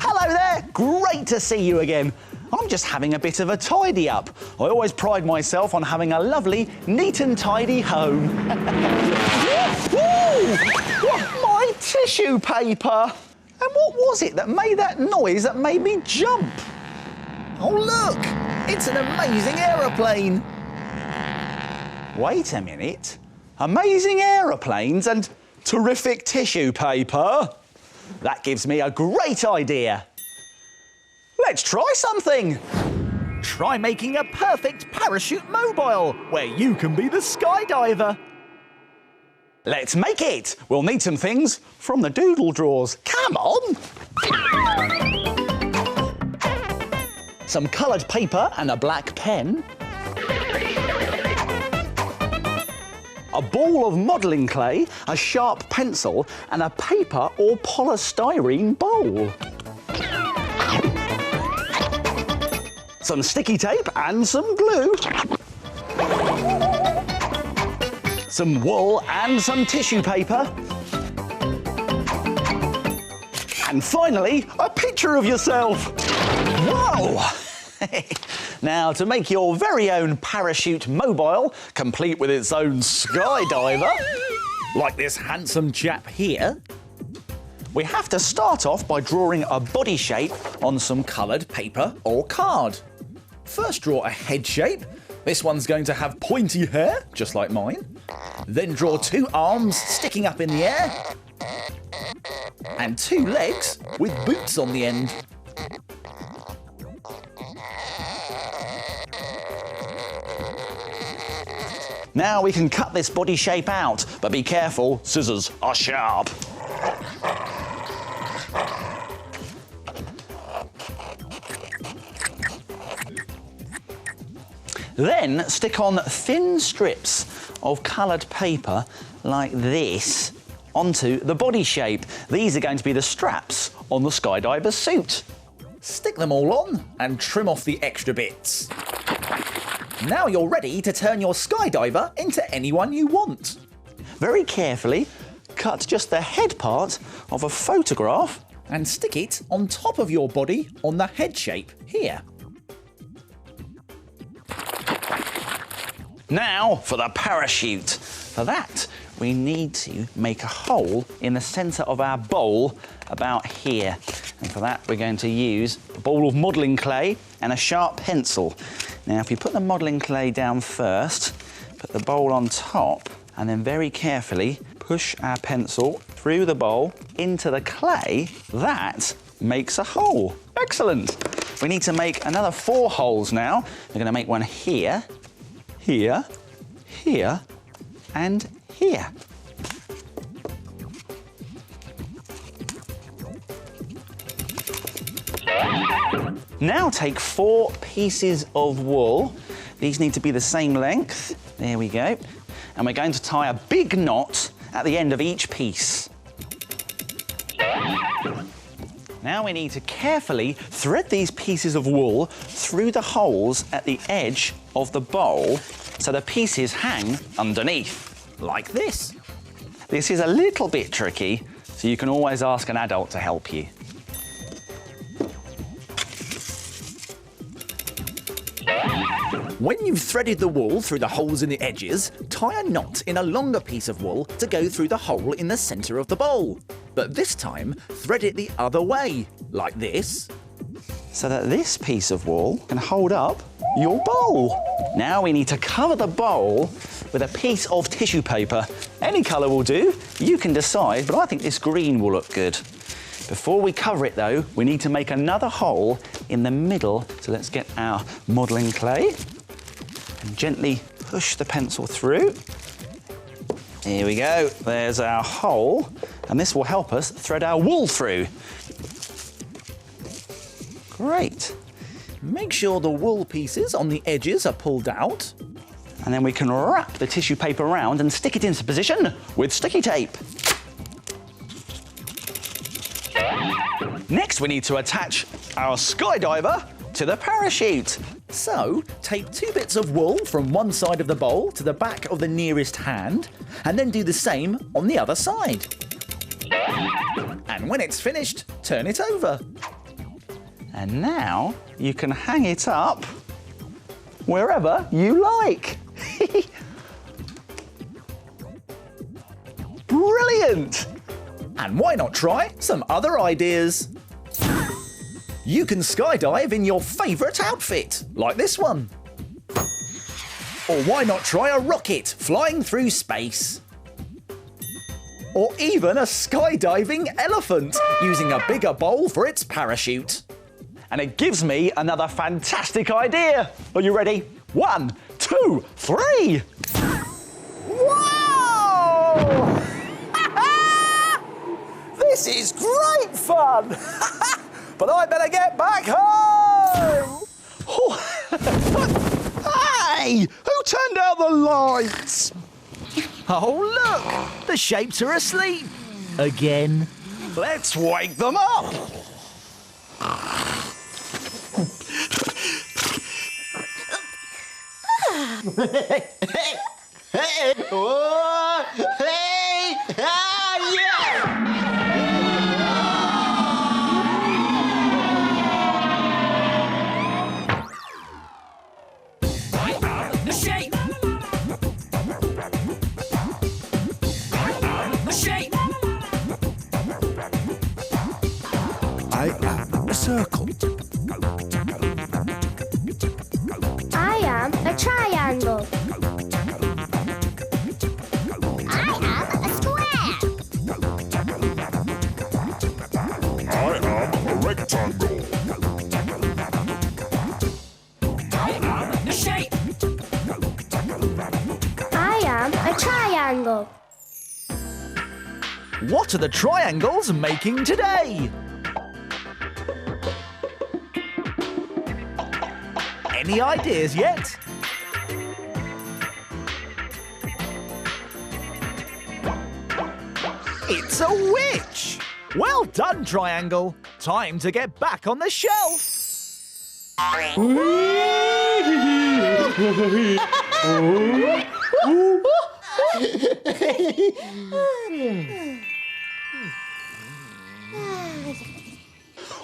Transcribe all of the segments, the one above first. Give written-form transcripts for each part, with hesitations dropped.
Hello there, great to see you again. I'm just having a bit of a tidy up. I always pride myself on having a lovely, neat and tidy home. My tissue paper. And what was it that made that noise that made me jump? Oh look, it's an amazing aeroplane. Wait a minute. Amazing aeroplanes and terrific tissue paper? That gives me a great idea. Let's try something. Try making a perfect parachute mobile where you can be the skydiver. Let's make it. We'll need some things from the doodle drawers. Come on. Some coloured paper and a black pen. A ball of modelling clay, a sharp pencil and a paper or polystyrene bowl. Some sticky tape and some glue. Some wool and some tissue paper. And finally, a picture of yourself. Whoa! Now, to make your very own parachute mobile, complete with its own skydiver, Like this handsome chap here. we have to start off by drawing a body shape on some coloured paper or card. First draw a head shape. This one's going to have pointy hair, just like mine. Then draw 2 arms sticking up in the air. And 2 legs with boots on the end. Now we can cut this body shape out, but be careful, scissors are sharp. Then stick on thin strips of coloured paper like this onto the body shape. These are going to be the straps on the skydiver's suit. Stick them all on and trim off the extra bits. Now you're ready to turn your skydiver into anyone you want. Very carefully cut just the head part of a photograph And stick it on top of your body on the head shape here. Now for the parachute. For that, we need to make a hole in the centre of our bowl about here. And for that, we're going to use a bowl of modelling clay and a sharp pencil. Now, if you put the modelling clay down first, put the bowl on top, and then very carefully push our pencil through the bowl into the clay, that makes a hole. Excellent. We need to make another 4 holes now. We're going to make one here, here, here, and here. Now take 4 pieces of wool. These need to be the same length. There we go. And we're going to tie a big knot at the end of each piece. Now we need to carefully thread these pieces of wool through the holes at the edge of the bowl so the pieces hang underneath, like this. This is a little bit tricky, so you can always ask an adult to help you. When you've threaded the wool through the holes in the edges, tie a knot in a longer piece of wool to go through the hole in the centre of the bowl. But this time, thread it the other way, like this. So that this piece of wool can hold up your bowl. Now we need to cover the bowl with a piece of tissue paper. Any colour will do, you can decide, but I think this green will look good. Before we cover it though, we need to make another hole in the middle. So let's get our modelling clay and gently push the pencil through. Here we go, there's our hole, and this will help us thread our wool through. Great. Make sure the wool pieces on the edges are pulled out. And then we can wrap the tissue paper around and stick it into position with sticky tape. Next, we need to attach our skydiver to the parachute. So, tape 2 bits of wool from one side of the bowl to the back of the nearest hand, and then do the same on the other side. And when it's finished, turn it over. And now you can hang it up wherever you like. Brilliant! And why not try some other ideas? You can skydive in your favourite outfit, like this one. Or why not try a rocket flying through space? Or even a skydiving elephant using a bigger bowl for its parachute. And it gives me another fantastic idea. Are you ready? 1, 2, 3! Whoa! This is great fun! But I better get back home! Hey! Who turned out the lights? Oh, look! The shapes are asleep. Again. Let's wake them up! I am a circle. I am a triangle. I am a square. I am a rectangle. I am a triangle. What are the triangles making today? Any ideas yet? It's a witch! Well done, Triangle. Time to get back on the shelf.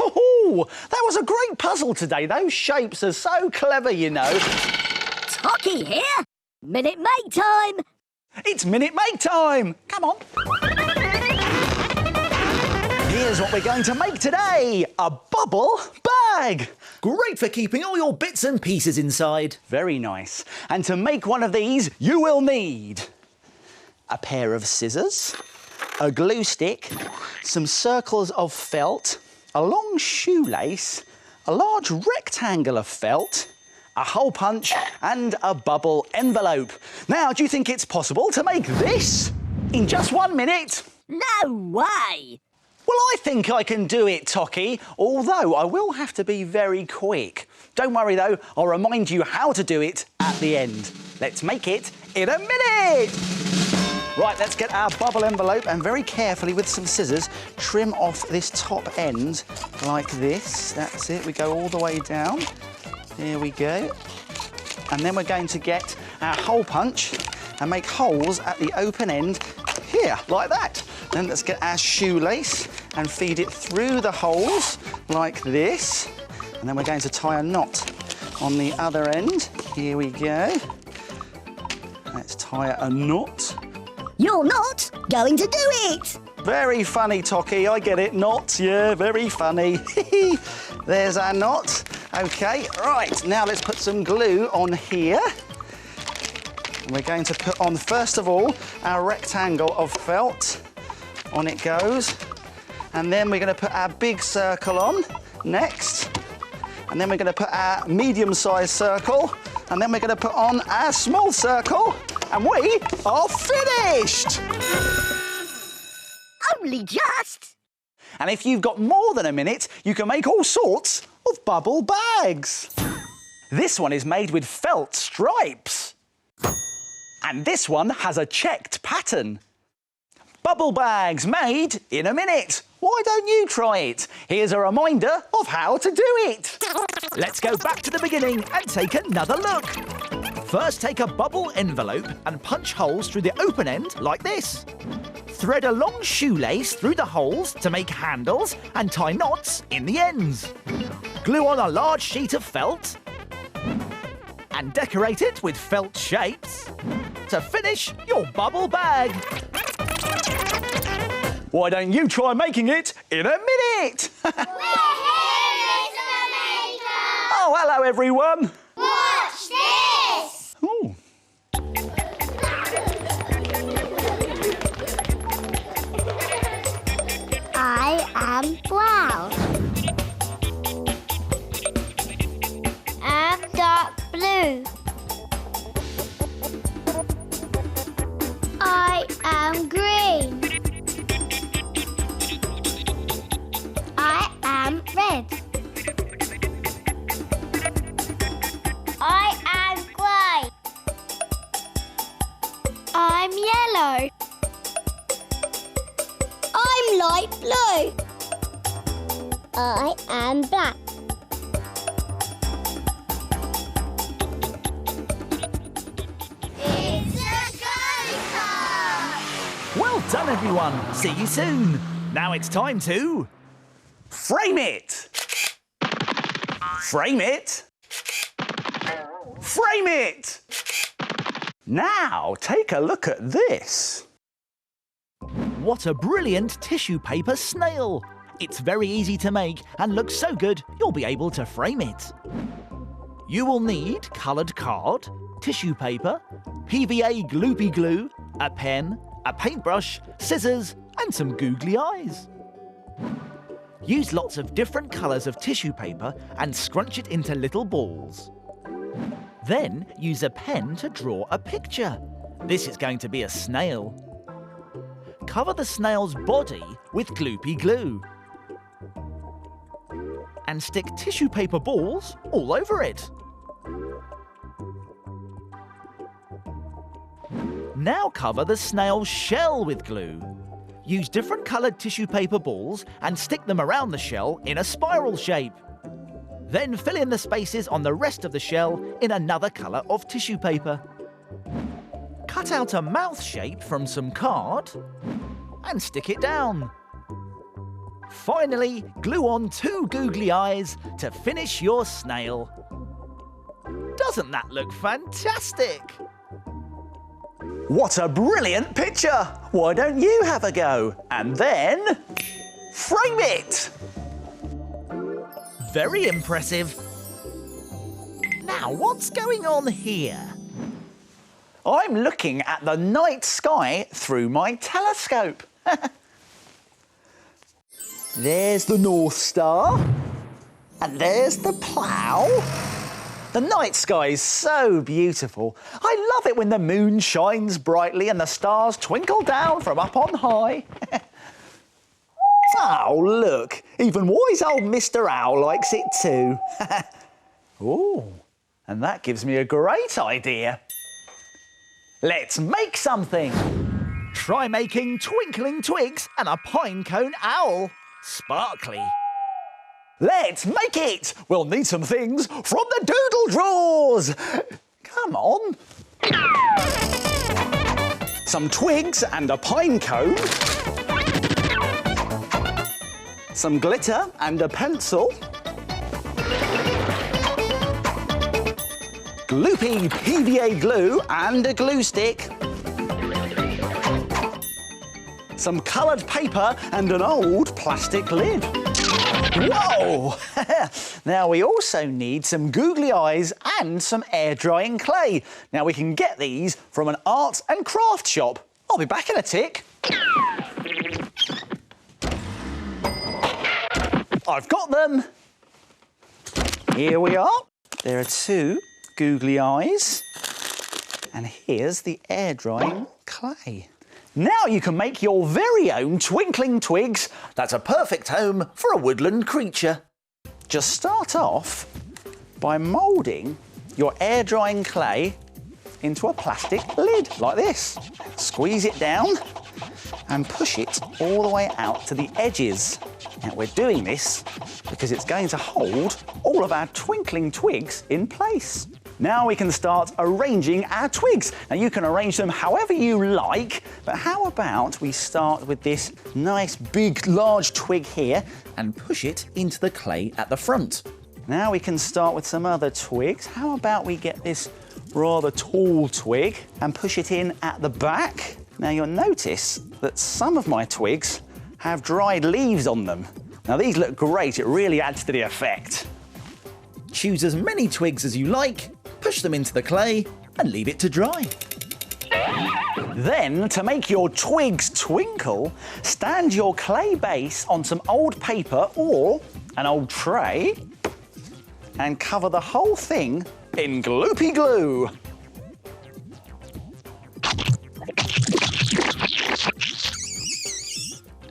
Oh, that was a great puzzle today. Those shapes are so clever, you know. Tocky here. Minute Maid time. It's Minute Maid time. Come on. Here's what we're going to make today. A bubble bag. Great for keeping all your bits and pieces inside. Very nice. And to make one of these, you will need a pair of scissors, a glue stick, some circles of felt, a long shoelace, a large rectangle of felt, a hole punch and a bubble envelope. Now, do you think it's possible to make this in just 1 minute? No way. Well, I think I can do it, Tocky, although I will have to be very quick. Don't worry, though, I'll remind you how to do it at the end. Let's make it in a minute! Right, let's get our bubble envelope and very carefully with some scissors trim off this top end like this. That's it, we go all the way down. There we go. And then we're going to get our hole punch and make holes at the open end here, like that. Then let's get our shoelace and feed it through the holes like this. And then we're going to tie a knot on the other end. Here we go. Let's tie a knot. You're not going to do it. Very funny, Tocky, I get it. Knots, yeah, very funny. There's our knot. OK, right, now let's put some glue on here. We're going to put on, first of all, our rectangle of felt. On it goes. And then we're going to put our big circle on next. And then we're going to put our medium-sized circle. And then we're going to put on our small circle. And we are finished! Only just. And if you've got more than a minute, you can make all sorts of bubble bags. This one is made with felt stripes. And this one has a checked pattern. Bubble bags made in a minute. Why don't you try it? Here's a reminder of how to do it. Let's go back to the beginning and take another look. First, take a bubble envelope and punch holes through the open end like this. Thread a long shoelace through the holes to make handles and tie knots in the ends. Glue on a large sheet of felt and decorate it with felt shapes to finish your bubble bag. Why don't you try making it in a minute? Oh, hello, everyone. Watch this! Ooh. I am brown. I'm dark blue. I am green. I am red. I am grey. I'm yellow. I'm light blue. I am black. It's a go-kart! Well done, everyone. See you soon. Now it's time to... Frame it! Frame it! Frame it! Now, take a look at this. What a brilliant tissue paper snail! It's very easy to make and looks so good you'll be able to frame it. You will need coloured card, tissue paper, PVA gloopy glue, a pen, a paintbrush, scissors and some googly eyes. Use lots of different colours of tissue paper and scrunch it into little balls. Then use a pen to draw a picture. This is going to be a snail. Cover the snail's body with gloopy glue. And stick tissue paper balls all over it. Now cover the snail's shell with glue. Use different coloured tissue paper balls and stick them around the shell in a spiral shape. Then fill in the spaces on the rest of the shell in another colour of tissue paper. Cut out a mouth shape from some card and stick it down. Finally, glue on 2 googly eyes to finish your snail. Doesn't that look fantastic? What a brilliant picture! Why don't you have a go? And then... frame it! Very impressive. Now, what's going on here? I'm looking at the night sky through my telescope. There's the North Star. And there's the plough. The night sky is so beautiful. I love it when the moon shines brightly and the stars twinkle down from up on high. Oh, look, even wise old Mr. Owl likes it too. Oh, and that gives me a great idea. Let's make something. Try making twinkling twigs and a pinecone owl. Sparkly. Let's make it. We'll need some things from the doodledrawers. Come on. Some twigs and a pinecone. Some glitter and a pencil. Gloopy PVA glue and a glue stick. Some coloured paper and an old plastic lid. Whoa! Now we also need some googly eyes and some air drying clay. Now we can get these from an art and craft shop. I'll be back in a tick. I've got them. Here we are. There are 2 googly eyes. And here's the air drying clay. Now you can make your very own twinkling twigs. That's a perfect home for a woodland creature. Just start off by moulding your air drying clay into a plastic lid like this. Squeeze it down and push it all the way out to the edges. Now we're doing this because it's going to hold all of our twinkling twigs in place. Now we can start arranging our twigs. Now you can arrange them however you like, but how about we start with this nice big large twig here and push it into the clay at the front. Now we can start with some other twigs. How about we get this rather tall twig and push it in at the back? Now you'll notice that some of my twigs have dried leaves on them. Now these look great, it really adds to the effect. Choose as many twigs as you like, push them into the clay and leave it to dry. Then, to make your twigs twinkle, stand your clay base on some old paper or an old tray and cover the whole thing in gloopy glue.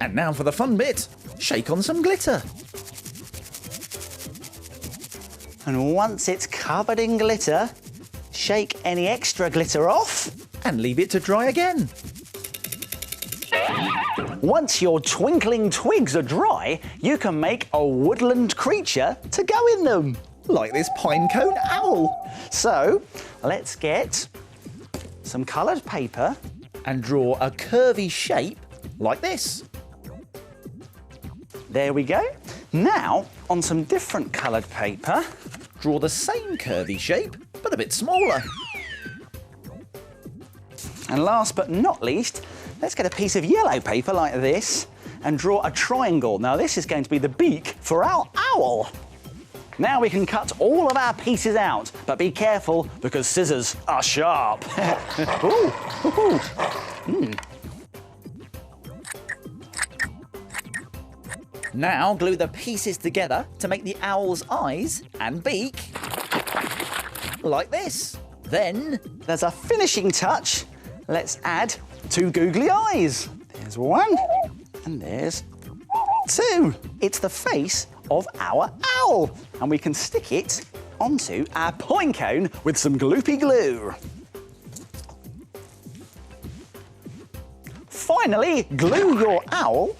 And now for the fun bit, shake on some glitter. And once it's covered in glitter, shake any extra glitter off. And leave it to dry again. Once your twinkling twigs are dry, you can make a woodland creature to go in them. Like this pinecone owl. So, let's get some coloured paper. And draw a curvy shape like this. There we go. Now, on some different coloured paper. Draw the same curvy shape, but a bit smaller. And last but not least, let's get a piece of yellow paper like this and draw a triangle. Now this is going to be the beak for our owl. Now we can cut all of our pieces out, but be careful because scissors are sharp. Ooh, ooh, ooh. Now glue the pieces together to make the owl's eyes and beak like this. Then There's a finishing touch. Let's add 2 googly eyes. There's 1 and there's 2. It's the face of our owl, and we can stick it onto our pinecone with some gloopy glue. Finally, glue your owl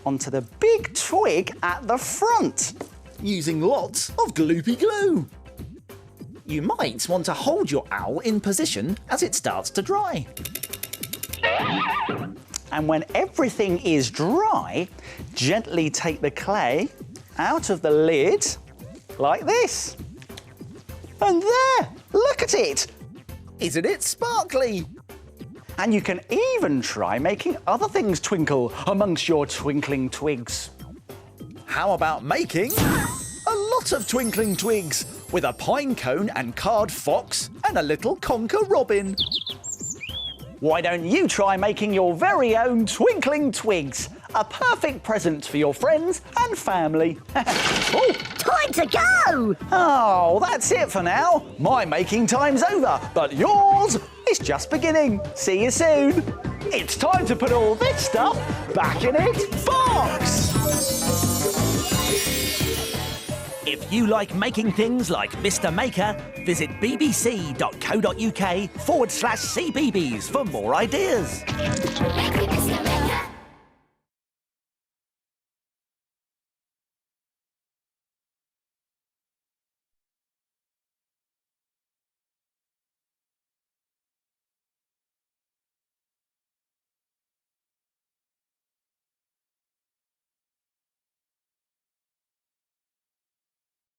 onto the big twig at the front. using lots of gloopy glue. You might want to hold your owl in position as it starts to dry. And when everything is dry, gently take the clay out of the lid like this. And there, look at it. Isn't it sparkly? And you can even try making other things twinkle amongst your twinkling twigs. How about making a lot of twinkling twigs with a pine cone and card fox and a little conker robin? Why don't you try making your very own twinkling twigs? A perfect present for your friends and family. Oh, Time to go! oh, that's it for now. My making time's over, but yours is just beginning. See you soon. It's time to put all this stuff back in its box. If you like making things like Mr. Maker, visit bbc.co.uk/CBeebies for more ideas. Thank you, Mr. Maker.